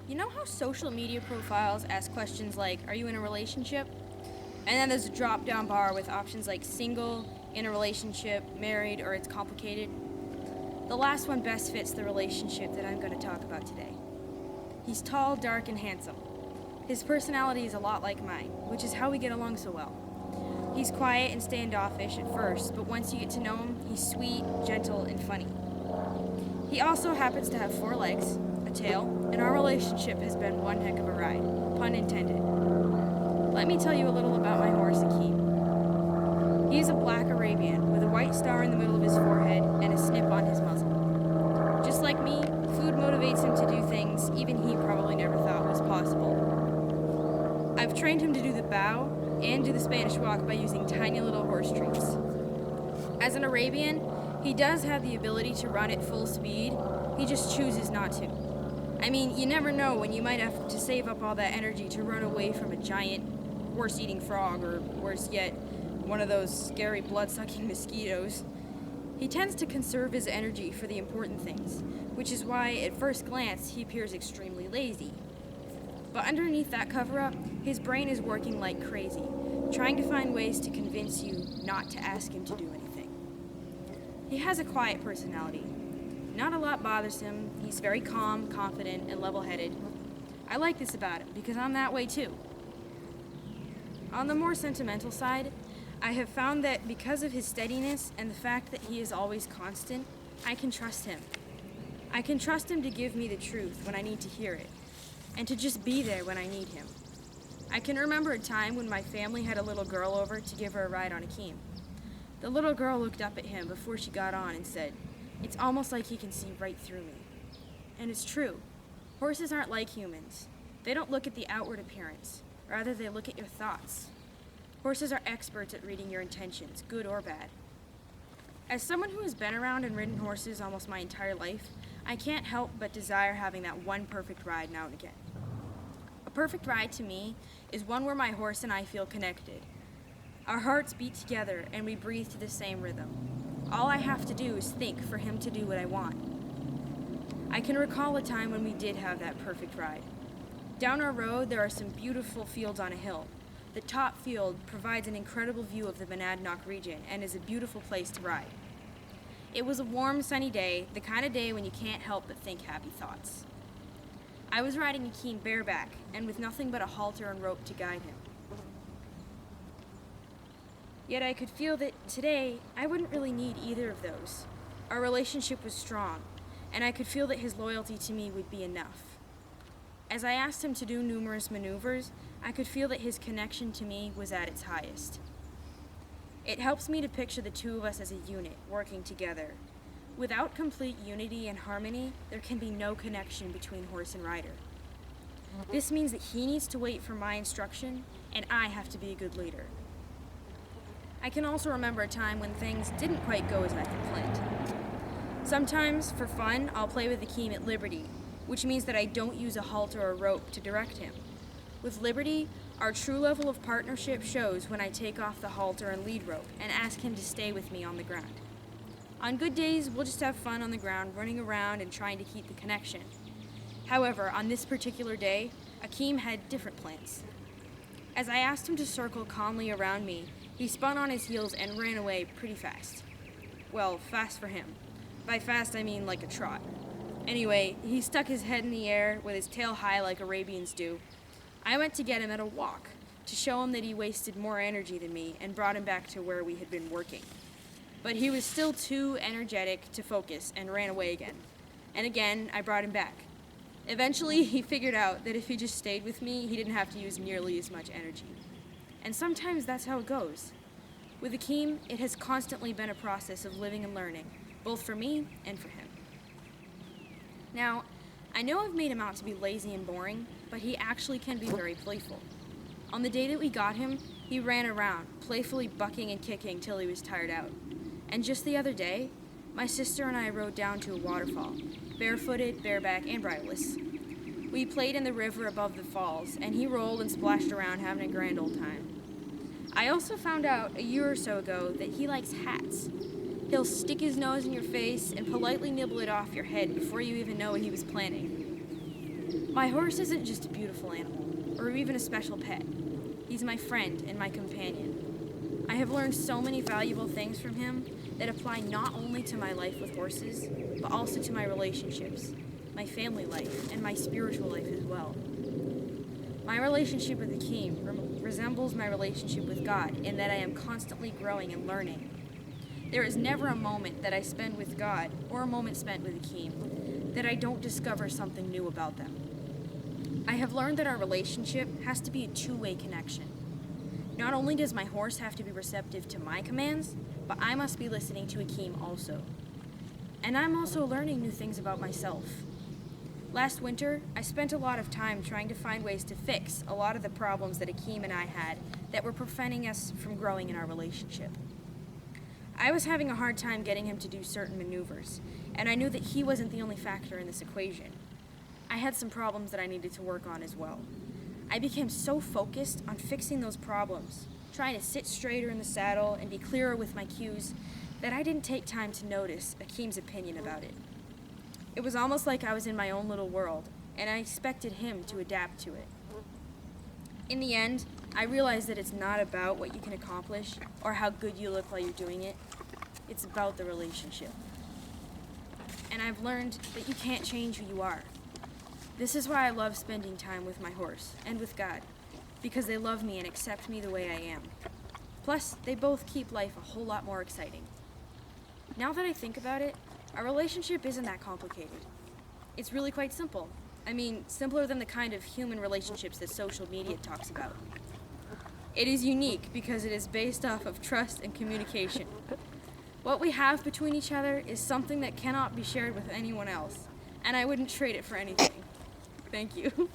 You know how social media profiles ask questions like, are you in a relationship? And then there's a drop down bar with options like single, in a relationship, married, or it's complicated? The last one best fits the relationship that I'm going to talk about today. He's tall, dark, and handsome. His personality is a lot like mine, which is how we get along so well. He's quiet and standoffish at first, but once you get to know him, he's sweet, gentle, and funny. He also happens to have 4 legs, a tail, and our relationship has been one heck of a ride, pun intended. Let me tell you a little about my horse, Akhym. He is a black Arabian with a white star in the middle of his forehead and a snip on his muzzle. Just like me, food motivates him to do things even he probably never thought was possible. I've trained him to do the bow and do the Spanish walk by using tiny little horse treats. As an Arabian, he does have the ability to run at full speed, he just chooses not to. I mean, you never know when you might have to save up all that energy to run away from a giant horse-eating frog, or worse yet, one of those scary blood-sucking mosquitoes. He tends to conserve his energy for the important things, which is why at first glance he appears extremely lazy. But underneath that cover-up, his brain is working like crazy, trying to find ways to convince you not to ask him to do anything. He has a quiet personality. Not a lot bothers him. He's very calm, confident, and level-headed. I like this about him because I'm that way too. On the more sentimental side, I have found that because of his steadiness and the fact that he is always constant, I can trust him. I can trust him to give me the truth when I need to hear it, and to just be there when I need him. I can remember a time when my family had a little girl over to give her a ride on Akhym. The little girl looked up at him before she got on and said, "It's almost like he can see right through me." And it's true. Horses aren't like humans. They don't look at the outward appearance. Rather, they look at your thoughts. Horses are experts at reading your intentions, good or bad. As someone who has been around and ridden horses almost my entire life, I can't help but desire having that one perfect ride now and again. A perfect ride to me is one where my horse and I feel connected. Our hearts beat together and we breathe to the same rhythm. All I have to do is think for him to do what I want. I can recall a time when we did have that perfect ride. Down our road, there are some beautiful fields on a hill. The top field provides an incredible view of the Monadnock region and is a beautiful place to ride. It was a warm, sunny day, the kind of day when you can't help but think happy thoughts. I was riding Akhym bareback and with nothing but a halter and rope to guide him. Yet I could feel that today I wouldn't really need either of those. Our relationship was strong, and I could feel that his loyalty to me would be enough. As I asked him to do numerous maneuvers, I could feel that his connection to me was at its highest. It helps me to picture the two of us as a unit, working together. Without complete unity and harmony, there can be no connection between horse and rider. This means that he needs to wait for my instruction, and I have to be a good leader. I can also remember a time when things didn't quite go as I had planned. Sometimes, for fun, I'll play with Akhym at Liberty, which means that I don't use a halter or rope to direct him. With Liberty, our true level of partnership shows when I take off the halter and lead rope and ask him to stay with me on the ground. On good days, we'll just have fun on the ground, running around and trying to keep the connection. However, on this particular day, Akhym had different plans. As I asked him to circle calmly around me, he spun on his heels and ran away pretty fast. Well, fast for him. By fast, I mean like a trot. Anyway, he stuck his head in the air with his tail high like Arabians do. I went to get him at a walk to show him that he wasted more energy than me and brought him back to where we had been working. But he was still too energetic to focus and ran away again. And again, I brought him back. Eventually, he figured out that if he just stayed with me, he didn't have to use nearly as much energy. And sometimes that's how it goes. With Akhym, it has constantly been a process of living and learning, both for me and for him. Now, I know I've made him out to be lazy and boring, but he actually can be very playful. On the day that we got him, he ran around, playfully bucking and kicking till he was tired out. And just the other day, my sister and I rode down to a waterfall, barefooted, bareback, and bridleless. We played in the river above the falls, and he rolled and splashed around having a grand old time. I also found out a year or so ago that he likes hats. He'll stick his nose in your face and politely nibble it off your head before you even know what he was planning. My horse isn't just a beautiful animal, or even a special pet. He's my friend and my companion. I have learned so many valuable things from him that apply not only to my life with horses, but also to my relationships, my family life, and my spiritual life as well. My relationship with Akhym resembles my relationship with God in that I am constantly growing and learning. There is never a moment that I spend with God or a moment spent with Akhym that I don't discover something new about them. I have learned that our relationship has to be a two-way connection. Not only does my horse have to be receptive to my commands, but I must be listening to Akhym also. And I'm also learning new things about myself. Last winter, I spent a lot of time trying to find ways to fix a lot of the problems that Akhym and I had that were preventing us from growing in our relationship. I was having a hard time getting him to do certain maneuvers, and I knew that he wasn't the only factor in this equation. I had some problems that I needed to work on as well. I became so focused on fixing those problems, trying to sit straighter in the saddle and be clearer with my cues, that I didn't take time to notice Akhym's opinion about it. It was almost like I was in my own little world, and I expected him to adapt to it. In the end, I realized that it's not about what you can accomplish or how good you look while you're doing it. It's about the relationship. And I've learned that you can't change who you are. This is why I love spending time with my horse and with God, because they love me and accept me the way I am. Plus, they both keep life a whole lot more exciting. Now that I think about it, our relationship isn't that complicated. It's really quite simple. I mean, simpler than the kind of human relationships that social media talks about. It is unique because it is based off of trust and communication. What we have between each other is something that cannot be shared with anyone else, and I wouldn't trade it for anything. Thank you.